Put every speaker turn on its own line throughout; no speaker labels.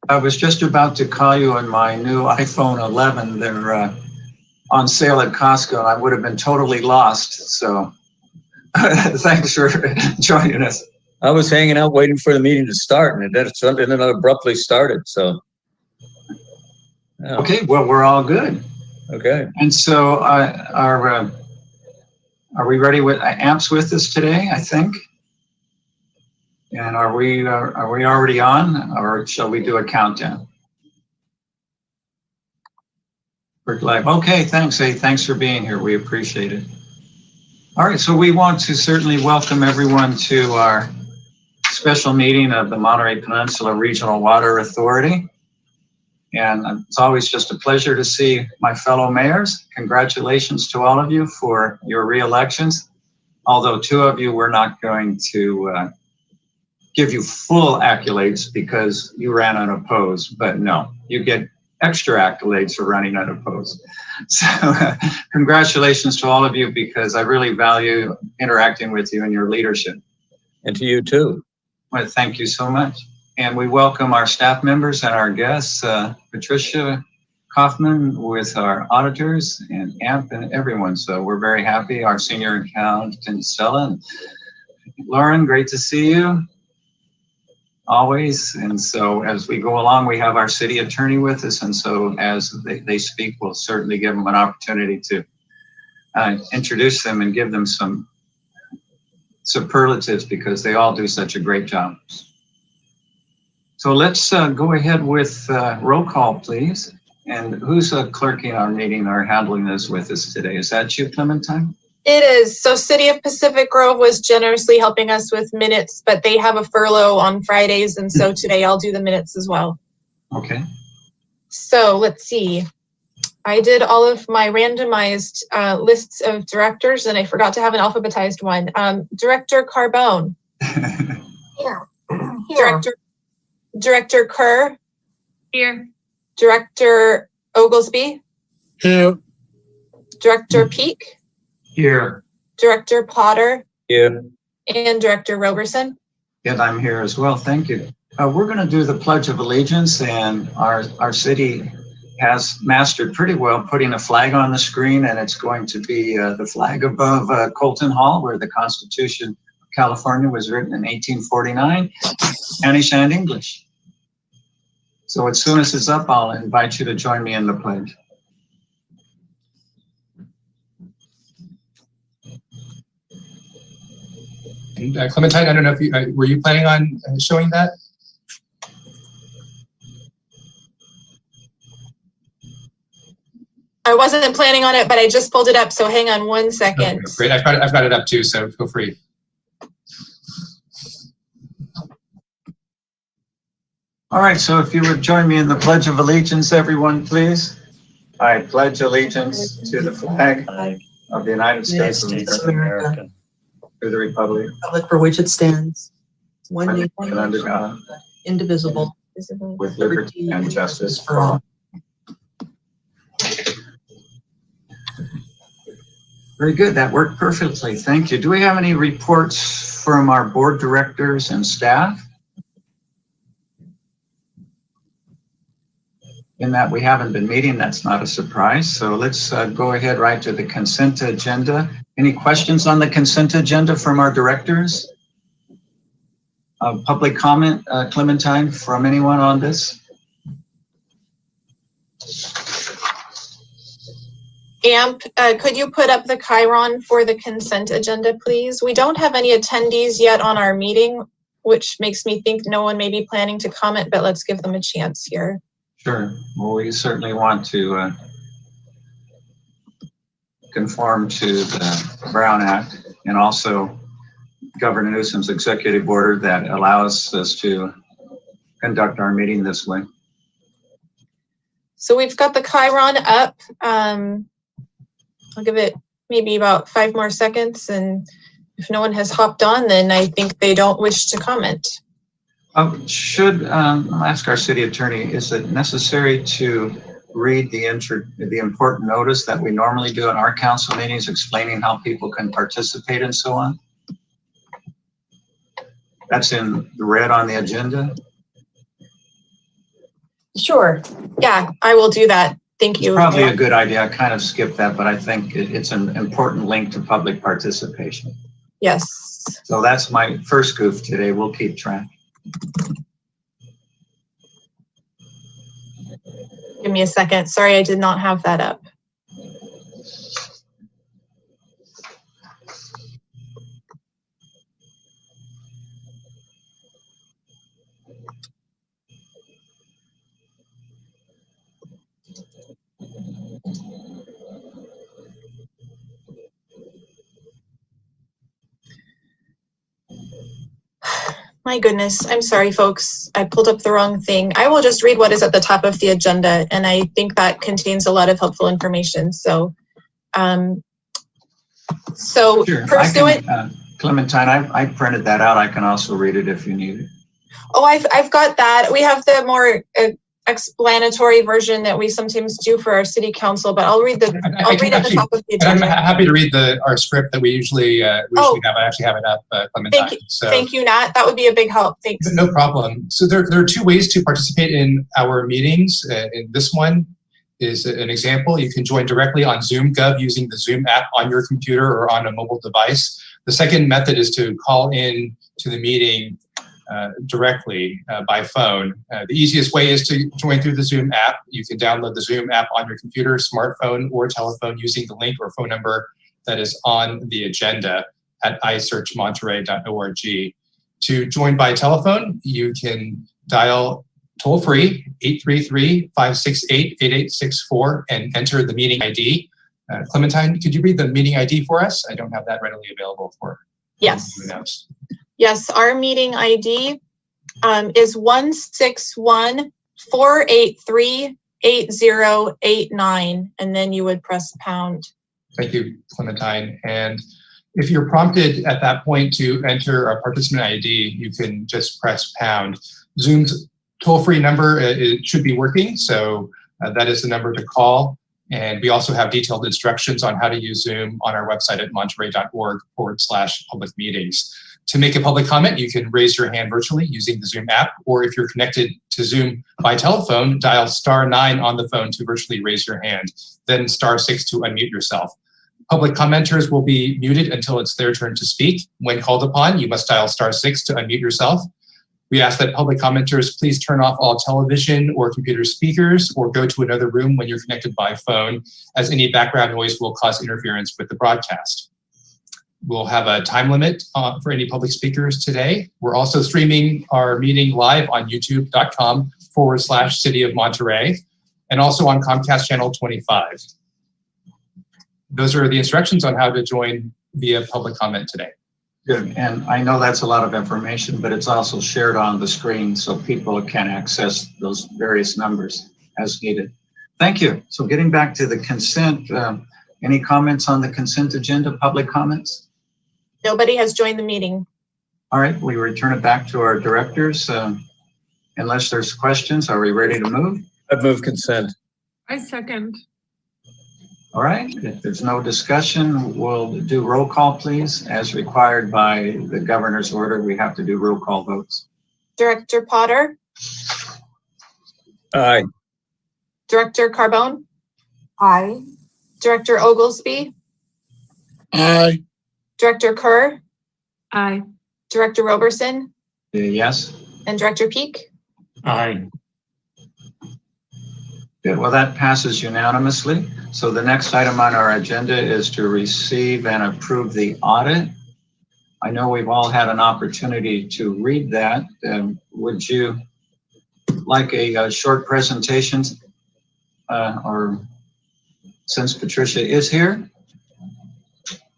I was just about to call you on my new iPhone 11. They're on sale at Costco, and I would have been totally lost. So thanks for joining us.
I was hanging out waiting for the meeting to start, and then it abruptly started. So,
yeah. Okay, well, we're all good.
Okay.
And so, are we ready with Amp's with us today? I think. And are we already on, or shall we do a countdown? We're live. Okay, thanks. Hey, thanks for being here. We appreciate it. All right, so we want to certainly welcome everyone to our special meeting of the Monterey Peninsula Regional Water Authority. And it's always just a pleasure to see my fellow mayors. Congratulations to all of you for your re-elections. Although two of you, we're not going to give you full accolades because you ran unopposed, but no, you get extra accolades for running unopposed. So congratulations to all of you, because I really value interacting with you and your leadership.
And to you too.
Well, thank you so much. And we welcome our staff members and our guests, Patricia Kaufman with our auditors, and AMP and everyone. So we're very happy. Our senior accountant, Stella, and Lauren, great to see you. Always. And so as we go along, we have our city attorney with us. And so as they speak, we'll certainly give them an opportunity to introduce them and give them some superlatives, because they all do such a great job. So let's go ahead with roll call, please. And who's clerking our meeting or handling this with us today? Is that you, Clementine?
It is. So City of Pacific Grove was generously helping us with minutes, but they have a furlough on Fridays. And so today I'll do the minutes as well.
Okay.
So let's see. I did all of my randomized lists of directors, and I forgot to have an alphabetized one. Director Carbone.
Here.
Director Kerr.
Here.
Director Oglesby.
Here.
Director Peak.
Here.
Director Potter.
Here.
And Director Roberson.
And I'm here as well. Thank you. We're going to do the Pledge of Allegiance, and our city has mastered pretty well putting a flag on the screen, and it's going to be the flag above Colton Hall, where the Constitution of California was written in 1849, Spanish and English. So as soon as it's up, I'll invite you to join me in the pledge.
And Clementine, I don't know if you were you planning on showing that?
I wasn't planning on it, but I just pulled it up. So hang on 1 second.
Okay, great, I've got it up too, so feel free.
All right, so if you would join me in the Pledge of Allegiance, everyone, please. I pledge allegiance to the flag of the United States of America, to the republic
for which it stands, one nation
under God,
indivisible,
with liberty and justice for all. Very good, that worked perfectly. Thank you. Do we have any reports from our board directors and staff? In that we haven't been meeting, that's not a surprise. So let's go ahead right to the consent agenda. Any questions on the consent agenda from our directors? Public comment, Clementine, from anyone on this?
AMP, could you put up the Chiron for the consent agenda, please? We don't have any attendees yet on our meeting, which makes me think no one may be planning to comment, but let's give them a chance here.
Sure. Well, we certainly want to conform to the Brown Act and also Governor Newsom's executive order that allows us to conduct our meeting this way.
So we've got the Chiron up. I'll give it maybe about 5 more seconds, and if no one has hopped on, then I think they don't wish to comment.
I'll ask our city attorney, is it necessary to read the important notice that we normally do in our council meetings explaining how people can participate and so on? That's in red on the agenda.
Sure.
Yeah, I will do that. Thank you.
Probably a good idea. I kind of skipped that, but I think it's an important link to public participation.
Yes.
So that's my first goof today. We'll keep track.
Give me a second. Sorry, I did not have that up. My goodness, I'm sorry, folks. I pulled up the wrong thing. I will just read what is at the top of the agenda, and I think that contains a lot of helpful information. So,
Sure.
pursuant.
Clementine, I printed that out. I can also read it if you need it.
Oh, I've got that. We have the more explanatory version that we sometimes do for our city council, but I'll read I'll read at the top of the agenda.
I'm happy to read our script that we usually have. I actually have it up, Clementine.
Thank you, Nat. That would be a big help. Thanks.
No problem. So there are two ways to participate in our meetings. And this one is an example. You can join directly on Zoom Gov using the Zoom app on your computer or on a mobile device. The second method is to call in to the meeting directly by phone. The easiest way is to join through the Zoom app. You can download the Zoom app on your computer, smartphone, or telephone using the link or phone number that is on the agenda at isearchmonterey.org. To join by telephone, you can dial toll-free 833-568-8864 and enter the meeting ID. Clementine, could you read the meeting ID for us? I don't have that readily available for
Yes.
you to announce.
Yes, our meeting ID is 161-483-8089, and then you would press pound.
Thank you, Clementine. And if you're prompted at that point to enter a participant ID, you can just press pound. Zoom's toll-free number, it should be working, so that is the number to call. And we also have detailed instructions on how to use Zoom on our website at monterey.org/public meetings. To make a public comment, you can raise your hand virtually using the Zoom app, or if you're connected to Zoom by telephone, dial *9 on the phone to virtually raise your hand, then *6 to unmute yourself. Public commenters will be muted until it's their turn to speak. When called upon, you must dial *6 to unmute yourself. We ask that public commenters please turn off all television or computer speakers or go to another room when you're connected by phone, as any background noise will cause interference with the broadcast. We'll have a time limit for any public speakers today. We're also streaming our meeting live on youtube.com/City of Monterey and also on Comcast Channel 25. Those are the instructions on how to join via public comment today.
Good. And I know that's a lot of information, but it's also shared on the screen so people can access those various numbers as needed. Thank you. So getting back to the consent, any comments on the consent agenda, public comments?
Nobody has joined the meeting.
All right, we return it back to our directors. Unless there's questions, are we ready to move?
I'd move consent.
I second.
All right, if there's no discussion, we'll do roll call, please. As required by the governor's order, we have to do roll call votes.
Director Potter,
Aye.
Director Carbone,
Aye.
Director Oglesby,
Aye.
Director Kerr,
Aye.
Director Roberson,
Yes?
and Director Peak.
Aye.
Good, well, that passes unanimously. So the next item on our agenda is to receive and approve the audit. I know we've all had an opportunity to read that. Would you like a short presentation? Or since Patricia is here,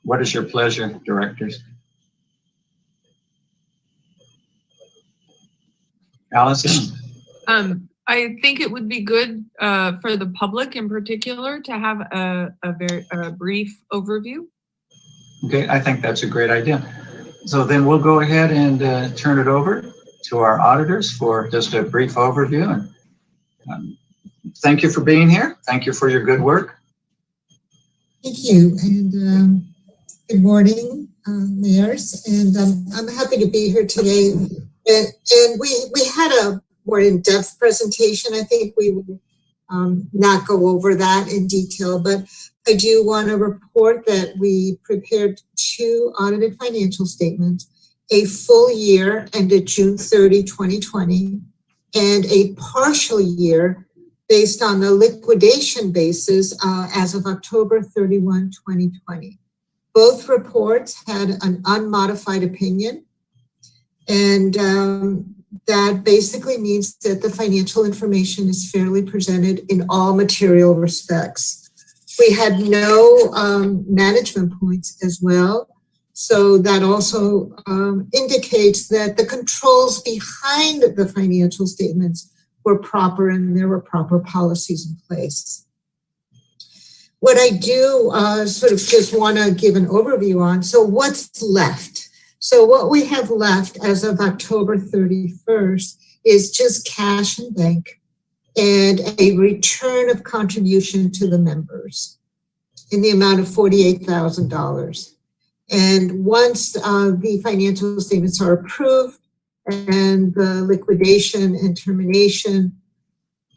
what is your pleasure, directors? Allison?
I think it would be good for the public in particular to have a brief overview.
Okay, I think that's a great idea. So then we'll go ahead and turn it over to our auditors for just a brief overview. And thank you for being here. Thank you for your good work.
Thank you, and good morning, mayors. And I'm happy to be here today. And we had more in-depth presentation. I think we will not go over that in detail, but I do want to report that we prepared 2 audited financial statements, a full year ended June 30, 2020, and a partial year based on the liquidation basis as of October 31, 2020. Both reports had an unmodified opinion, and that basically means that the financial information is fairly presented in all material respects. We had no management points as well, so that also indicates that the controls behind the financial statements were proper and there were proper policies in place. What I do sort of just want to give an overview on, so what's left? So what we have left as of October 31st is just cash in bank and a return of contribution to the members in the amount of $48,000. And once the financial statements are approved and the liquidation and termination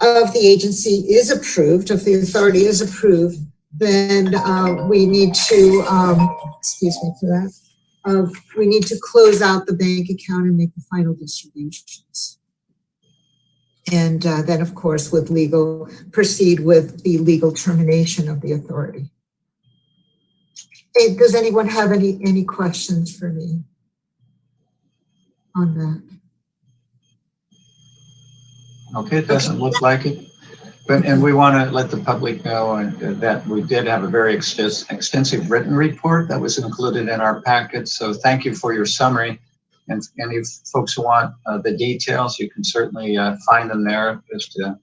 of the agency is approved, if the authority is approved, then we need to, excuse me for that, we need to close out the bank account and make the final distributions. And then, of course, with legal, proceed with the legal termination of the authority. Hey, does anyone have any questions for me on that?
Okay, it doesn't look like it. But, and we want to let the public know that we did have a very extensive written report that was included in our packet. So thank you for your summary. And any folks who want the details, you can certainly find them there. Just a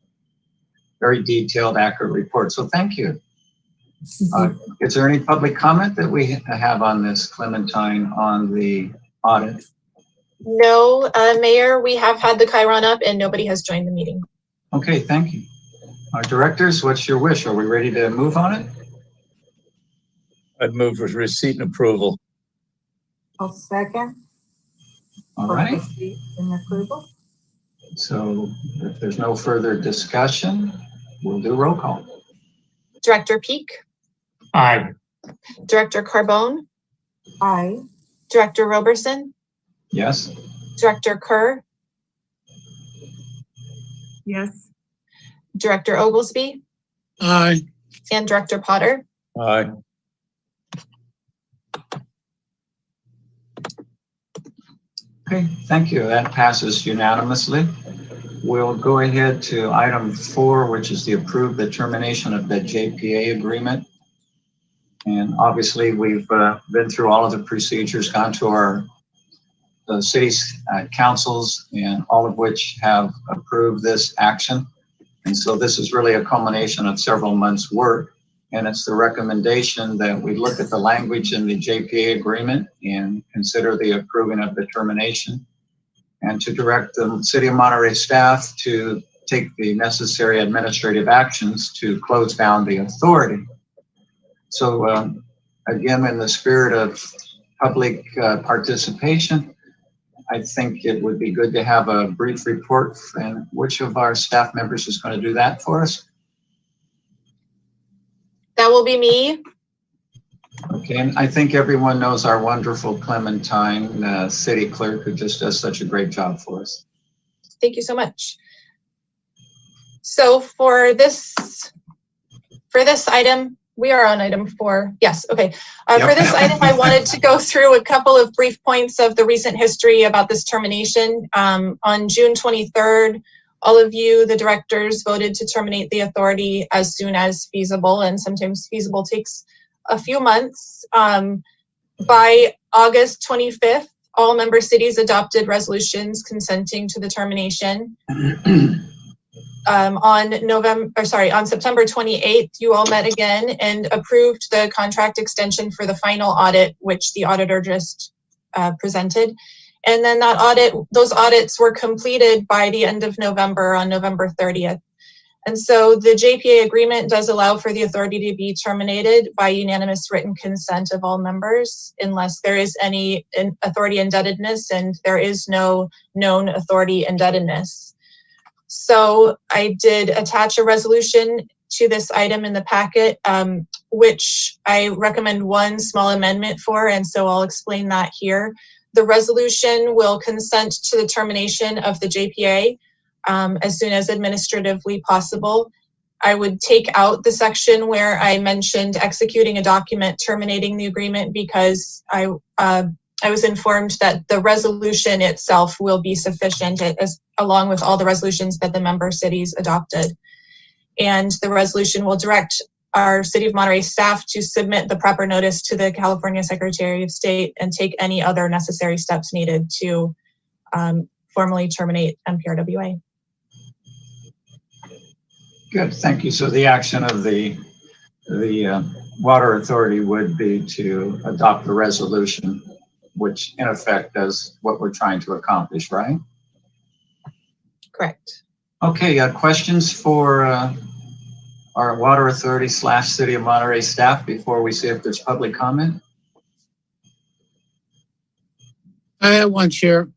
very detailed, accurate report. So thank you. Is there any public comment that we have on this, Clementine, on the audit?
No, Mayor, we have had the Chiron up and nobody has joined the meeting.
Okay, thank you. Our directors, what's your wish? Are we ready to move on it?
I'd move for receipt and approval.
I'll second.
All right.
Receipt and approval.
So if there's no further discussion, we'll do roll call.
Director Peak,
Aye.
Director Carbone,
Aye.
Director Roberson,
Yes?
Director Kerr,
Yes.
Director Oglesby,
Aye.
and Director Potter.
Aye.
Okay, thank you. That passes unanimously. We'll go ahead to item 4, which is the approve the termination of the JPA agreement. And obviously, we've been through all of the procedures, gone to the city's councils, and all of which have approved this action. And so this is really a culmination of several months' work. And it's the recommendation that we look at the language in the JPA agreement and consider the approving of the termination, and to direct the City of Monterey staff to take the necessary administrative actions to close down the authority. So again, in the spirit of public participation, I think it would be good to have a brief report. And which of our staff members is going to do that for us?
That will be me.
Okay, and I think everyone knows our wonderful Clementine, city clerk, who just does such a great job for us.
Thank you so much. So for this item, we are on item 4. Yes, okay. For this item, I wanted to go through a couple of brief points of the recent history about this termination. On June 23rd, all of you, the directors, voted to terminate the authority as soon as feasible, and sometimes feasible takes a few months. By August 25th, all member cities adopted resolutions consenting to the termination. On September 28th, you all met again and approved the contract extension for the final audit, which the auditor just presented. And then those audits were completed by the end of November, on November 30th. And so the JPA agreement does allow for the authority to be terminated by unanimous written consent of all members, unless there is any authority indebtedness, and there is no known authority indebtedness. So I did attach a resolution to this item in the packet, which I recommend one small amendment for, and so I'll explain that here. The resolution will consent to the termination of the JPA as soon as administratively possible. I would take out the section where I mentioned executing a document terminating the agreement, because I was informed that the resolution itself will be sufficient, along with all the resolutions that the member cities adopted. And the resolution will direct our City of Monterey staff to submit the proper notice to the California Secretary of State and take any other necessary steps needed to formally terminate MPRWA.
Good, thank you. So the action of the Water Authority would be to adopt the resolution, which in effect does what we're trying to accomplish, right?
Correct.
Okay, questions for our Water Authority / City of Monterey staff before we see if there's public comment?
I have one, Chair.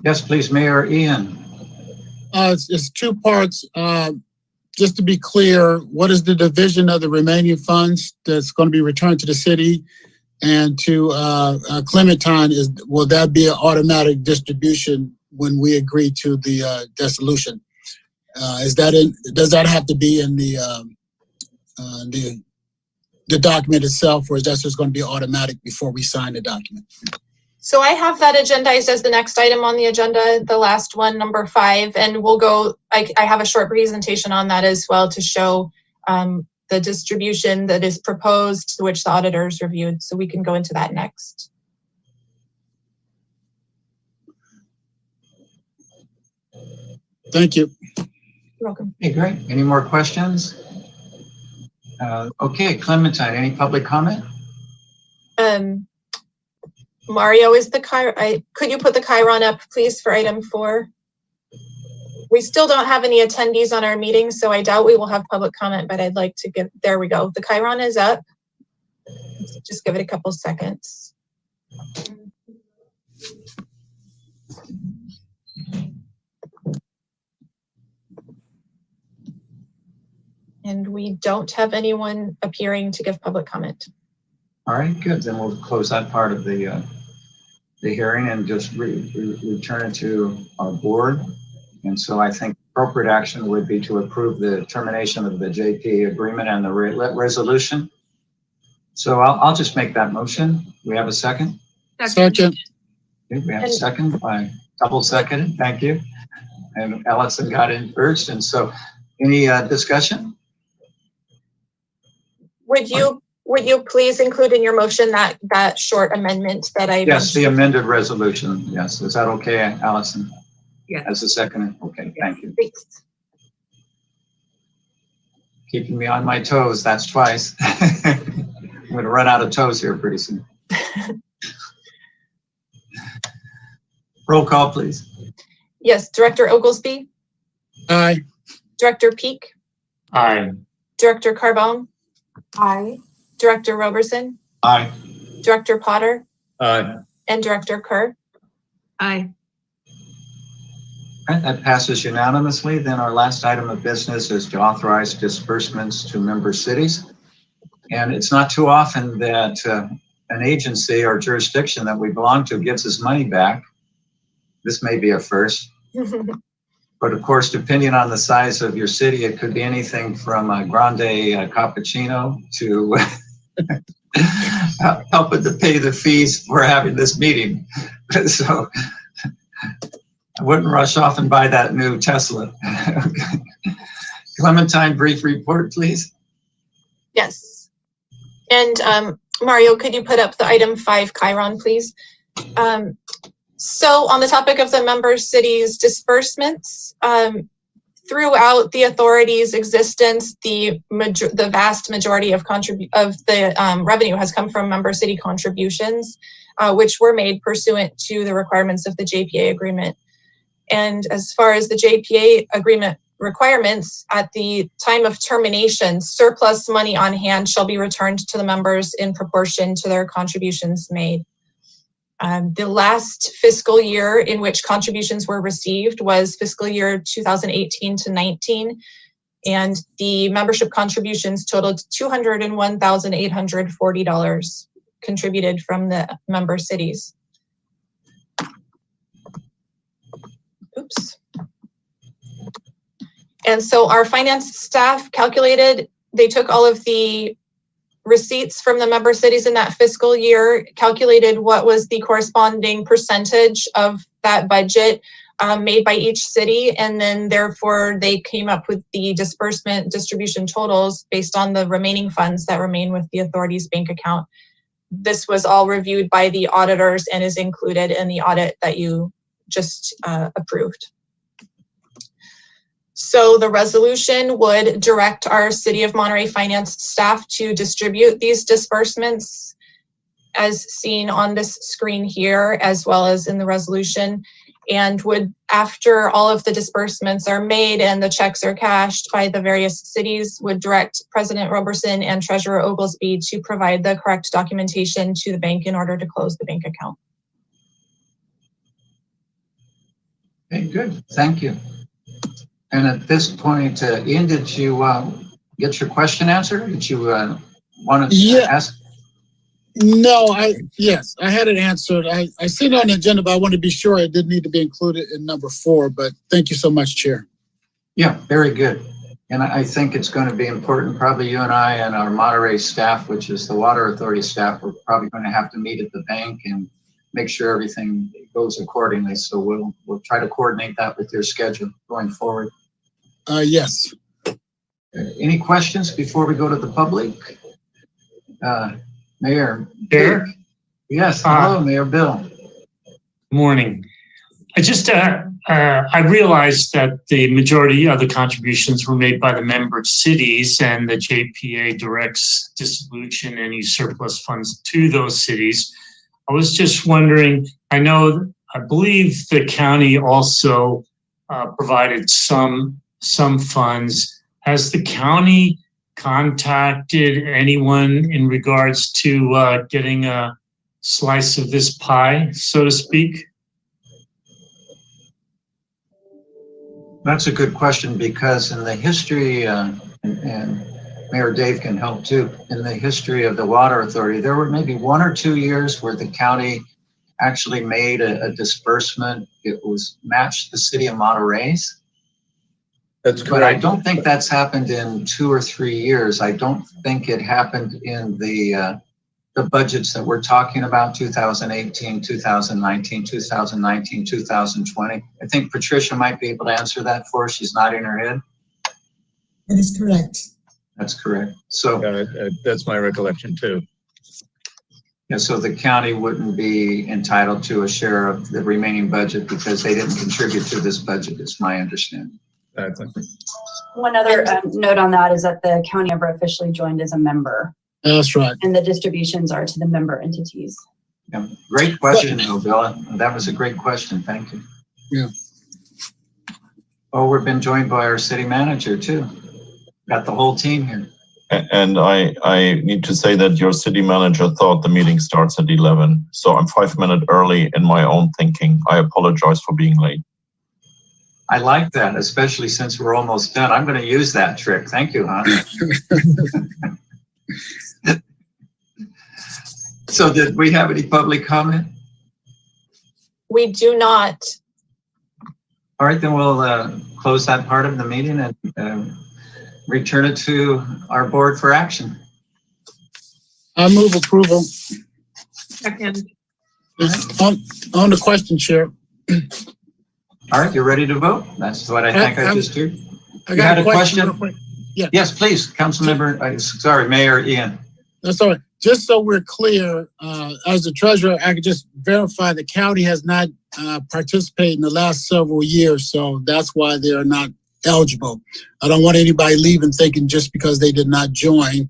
Yes, please, Mayor Ian.
It's two parts. Just to be clear, what is the division of the remaining funds that's going to be returned to the city and to Clementine? Will that be an automatic distribution when we agree to the dissolution? Does that have to be in the document itself, or is that just going to be automatic before we sign the document?
So I have that agendized as the next item on the agenda, the last one, number 5, and we'll go, I have a short presentation on that as well to show the distribution that is proposed, which the auditors reviewed, so we can go into that next.
Thank you.
You're welcome.
Okay, great. Any more questions? Okay, Clementine, any public comment?
Mario, is the could you put the Chiron up, please, for item 4? We still don't have any attendees on our meeting, so I doubt we will have public comment, but I'd like to get, there we go. The Chiron is up. Let's just give it a couple seconds. And we don't have anyone appearing to give public comment.
All right, good. Then we'll close that part of the hearing and just return it to our board. And so I think appropriate action would be to approve the termination of the JP agreement and the resolution. So I'll just make that motion. We have a second?
Second.
Okay, we have a second by double seconded. Thank you. And Allison got in first. And so any discussion?
Would you please include in your motion that short amendment that I
Yes,
mentioned?
the amended resolution. Yes. Is that okay, Allison?
Yes.
As a second? Okay, thank you.
Thanks.
Keeping me on my toes. That's twice. I'm going to run out of toes here pretty soon. Roll call, please.
Yes, Director Oglesby,
Aye.
Director Peak,
Aye.
Director Carbone,
Aye.
Director Roberson,
Aye.
Director Potter,
Aye.
and Director Kerr.
Aye.
All right, that passes unanimously. Then our last item of business is to authorize disbursements to member cities. And it's not too often that an agency or jurisdiction that we belong to gives us money back. This may be a first. But of course, depending on the size of your city, it could be anything from a grande cappuccino to helping to pay the fees for having this meeting. So I wouldn't rush off and buy that new Tesla. Clementine, brief report, please.
Yes. And Mario, could you put up the item 5 Chiron, please? So on the topic of the member cities disbursements, throughout the authority's existence, the vast majority of the revenue has come from member city contributions, which were made pursuant to the requirements of the JPA agreement. And as far as the JPA agreement requirements, at the time of termination, surplus money on hand shall be returned to the members in proportion to their contributions made. The last fiscal year in which contributions were received was fiscal year 2018 to 19, and the membership contributions totaled $201,840 contributed from the member cities. Oops. And so our finance staff calculated, they took all of the receipts from the member cities in that fiscal year, calculated what was the corresponding percentage of that budget made by each city, and then therefore they came up with the disbursement distribution totals based on the remaining funds that remain with the authority's bank account. This was all reviewed by the auditors and is included in the audit that you just approved. So the resolution would direct our City of Monterey finance staff to distribute these disbursements as seen on this screen here, as well as in the resolution, and would, after all of the disbursements are made and the checks are cashed by the various cities, would direct President Roberson and Treasurer Oglesby to provide the correct documentation to the bank in order to close the bank account.
Okay, good. Thank you. And at this point, Ian, did you get your question answered? Did you want to ask?
No, yes, I had it answered. I see it on the agenda, but I want to be sure it didn't need to be included in number 4, but thank you so much, Chair.
Yeah, very good. And I think it's going to be important. Probably you and I and our Monterey staff, which is the Water Authority staff, we're probably going to have to meet at the bank and make sure everything goes accordingly. So we'll try to coordinate that with your schedule going forward.
Yes.
Any questions before we go to the public? Mayor.
Chair?
Yes. Hello, Mayor Bill.
Morning. I just, I realized that the majority of the contributions were made by the member cities, and the JPA directs distribution any surplus funds to those cities. I was just wondering, I believe the county also provided some funds. Has the county contacted anyone in regards to getting a slice of this pie, so to speak?
That's a good question, because in the history, and Mayor Dave can help too, in the history of the Water Authority, there were maybe 1 or 2 years where the county actually made a disbursement. It was matched the City of Monterey's.
That's
But I
correct.
don't think that's happened in 2 or 3 years. I don't think it happened in the budgets that we're talking about, 2018, 2019, 2019, 2020. I think Patricia might be able to answer that for us. She's nodding her head.
That is correct.
That's correct. So,
That's my recollection too.
yeah, so the county wouldn't be entitled to a share of the remaining budget because they didn't contribute to this budget, it's my understanding.
Exactly.
One other note on that is that the county never officially joined as a member,
That's right.
and the distributions are to the member entities.
Yeah, great question, though, Bill. That was a great question. Thank you.
Yeah.
Oh, we've been joined by our city manager too. Got the whole team here.
And I need to say that your city manager thought the meeting starts at 11. So I'm 5 minutes early in my own thinking. I apologize for being late.
I like that, especially since we're almost done. I'm going to use that trick. Thank you, hon. So did we have any public comment?
We do not.
All right, then we'll close that part of the meeting and return it to our board for action.
I move approval.
Second.
On the question, Chair.
All right, you're ready to vote? That's what I think I just heard.
I
You had a question?
real quick. Yeah.
Yes, please, Councilmember, sorry, Mayor Ian.
That's all right. Just so we're clear, as the treasurer, I could just verify the county has not participated in the last several years, so that's why they're not eligible. I don't want anybody leaving thinking just because they did not join,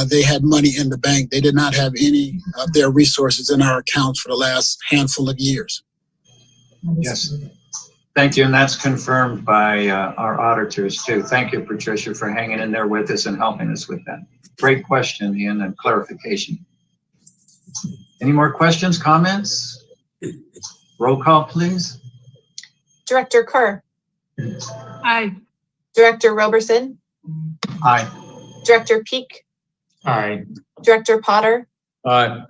they had money in the bank. They did not have any of their resources in our accounts for the last handful of years.
Yes. Thank you, and that's confirmed by our auditors too. Thank you, Patricia, for hanging in there with us and helping us with that. Great question, Ian, and clarification. Any more questions, comments? Roll call, please.
Director Kerr,
Aye.
Director Roberson,
Aye.
Director Peak,
Aye.
Director Potter,
Aye.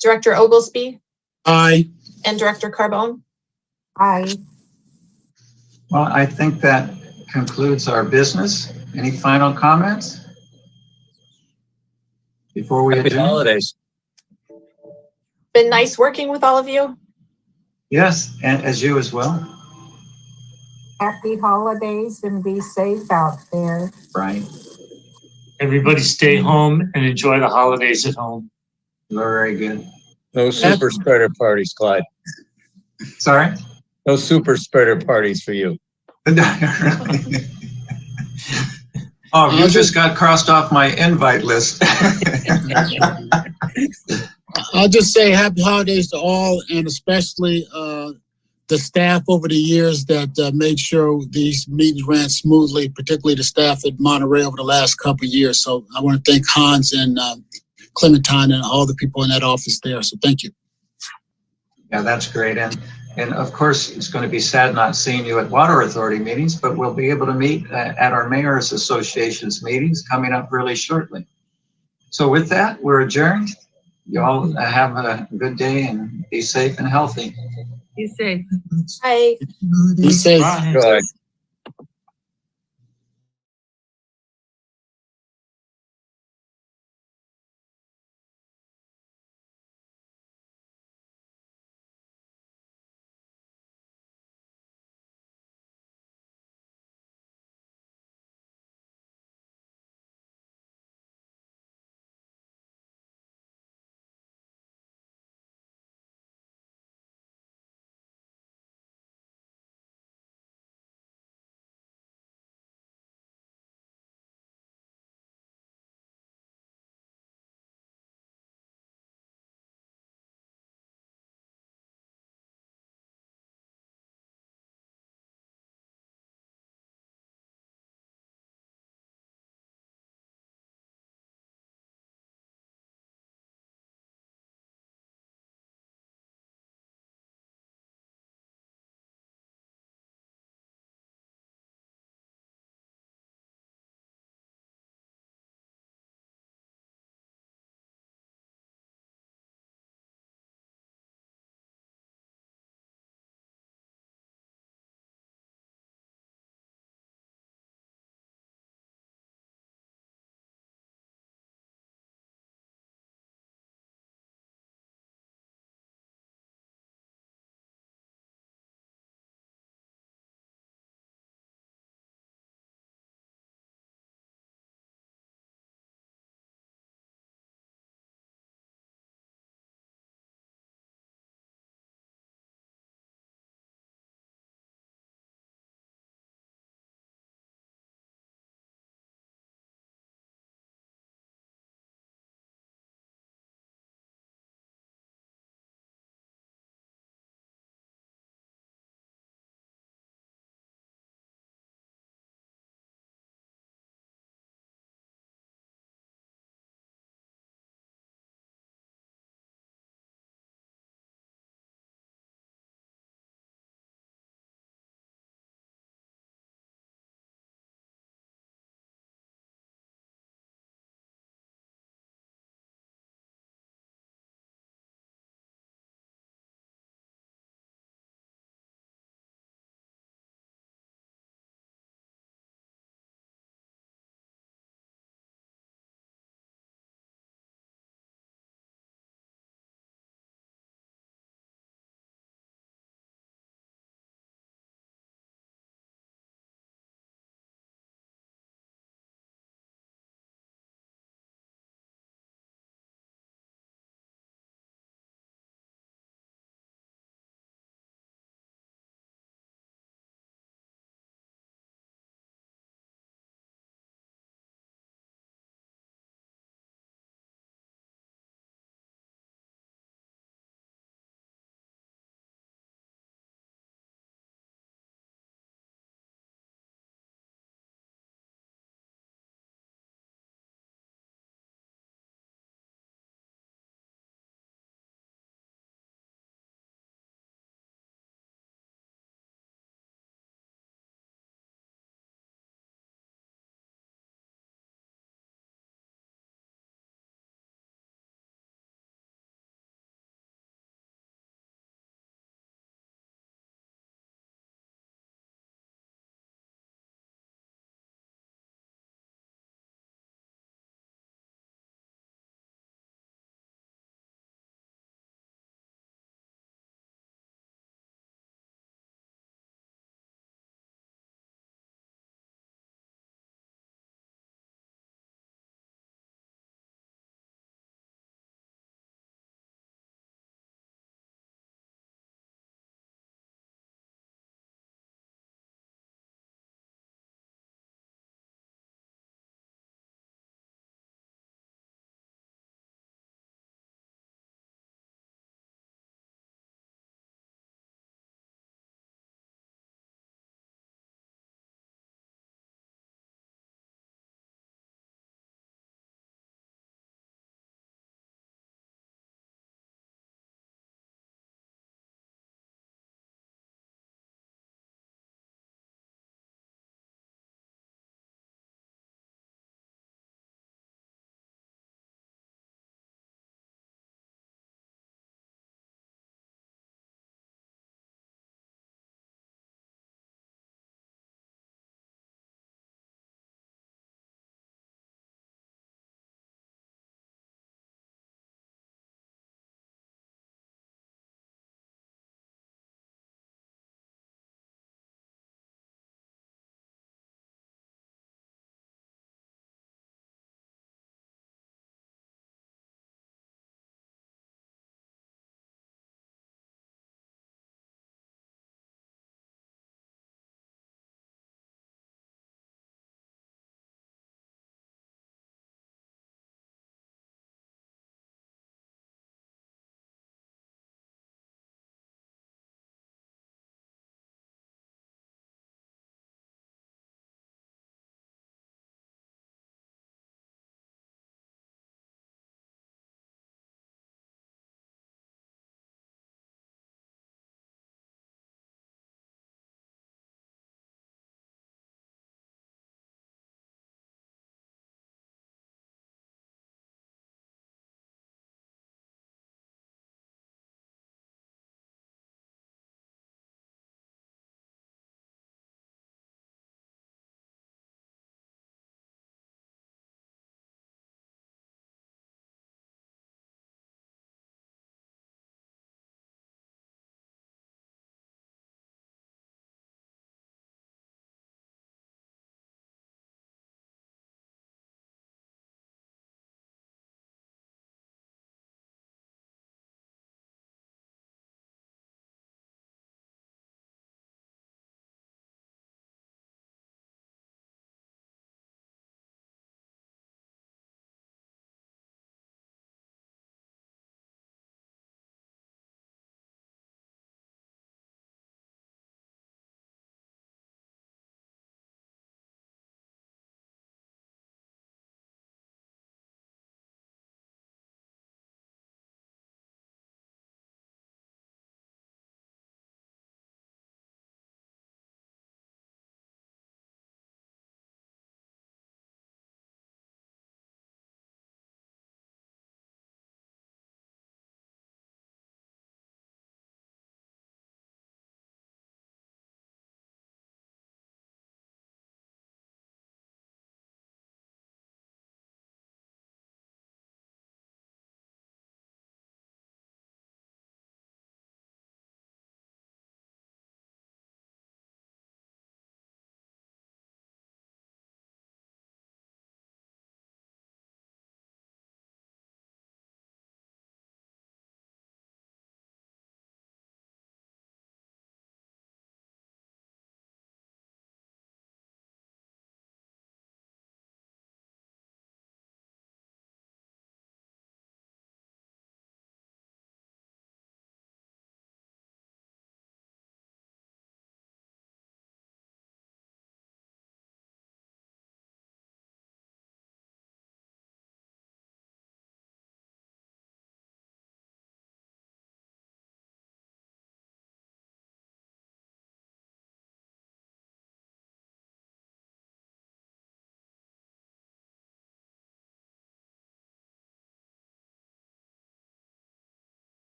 Director Oglesby,
Aye.
and Director Carbone.
Aye.
Well, I think that concludes our business. Any final comments? Before we
Happy
adjourn?
holidays.
Been nice working with all of you.
Yes, and as you as well.
Happy holidays and be safe out there.
Right.
Everybody stay home and enjoy the holidays at home.
Very good.
No super spreader parties, Clyde.
Sorry?
No super spreader parties for you.
Oh, you just got crossed off my invite list.
I'll just say happy holidays to all, and especially the staff over the years that made sure these meetings ran smoothly, particularly the staff at Monterey over the last couple of years. So I want to thank Hans and Clementine and all the people in that office there. So thank you.
Yeah, that's great. And of course, it's going to be sad not seeing you at Water Authority meetings, but we'll be able to meet at our Mayor's Association's meetings coming up really shortly. So with that, we're adjourned. You all have a good day and be safe and healthy.
Be safe.
Bye.
Be safe.
Bye.
Good.